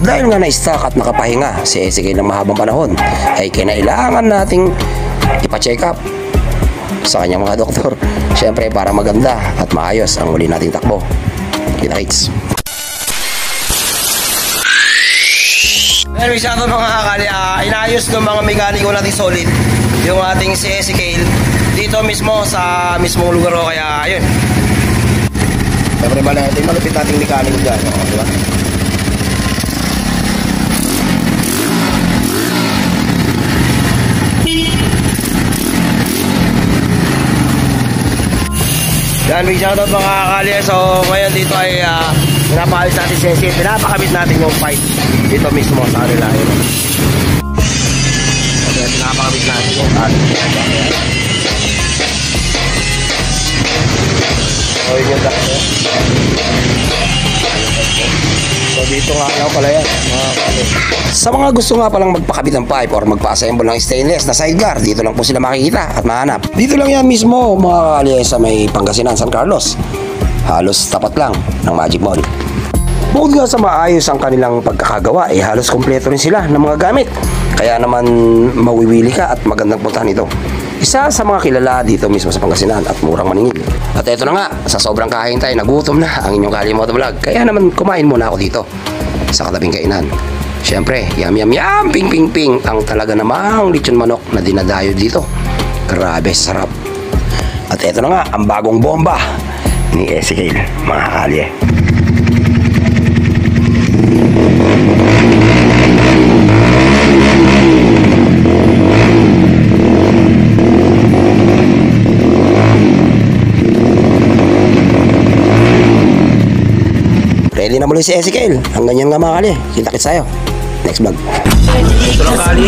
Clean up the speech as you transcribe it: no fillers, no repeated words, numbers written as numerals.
dahil nga na-stuck at nakapahinga si Ezekiel ng mahabang panahon, ay kinailangan nating ipa-check up sa kanyang mga doktor. Siyempre para maganda at maayos ang uli nating takbo. Kita-kits. Anyway, sa ito mga kakali, inayos ng mga mekaniko natin solid yung ating si Ezekiel dito mismo sa mismong lugar ko. Kaya ayun, siyempre ba natin malupit nating mekaniko dyan, diba? Yan, big shoutout mga kakali. So ngayon dito ay pinapaalis natin si Ezekiel, pinapakabit natin yung pipe dito mismo sa kanila. Okay, pinapakabit natin yung so yun yung dati. So dito nga lang pala yan mga kakali. Sa mga gusto nga palang magpakabit ng pipe or magpa-assemble ng stainless na sidecar, dito lang po sila makikita at mahanap. Dito lang yan mismo mga kakali sa may Pangasinan, San Carlos. Halos tapat lang ng Magic Mall. Bukod nga sa maayos ang kanilang pagkakagawa, halos kompleto rin sila ng mga gamit. Kaya naman mawiwili ka at magandang puntahan ito. Isa sa mga kilala dito mismo sa Pangasinan at murang maningil. At eto na nga, sa sobrang kahintay, nagutom na ang inyong Kali Motovlog. Kaya naman kumain muna ako dito sa katabing kainan. Siyempre, yum yum yum, ping ping ping, ang talaga namang lechon manok na dinadayo dito. Grabe, sarap. At eto na nga, ang bagong bomba ni Ezekiel, mga kalye. Ready na muli si Ezekiel. Ang ganyan nga mga kalye. Kita-kits tayo next vlog. Ito lang kalye.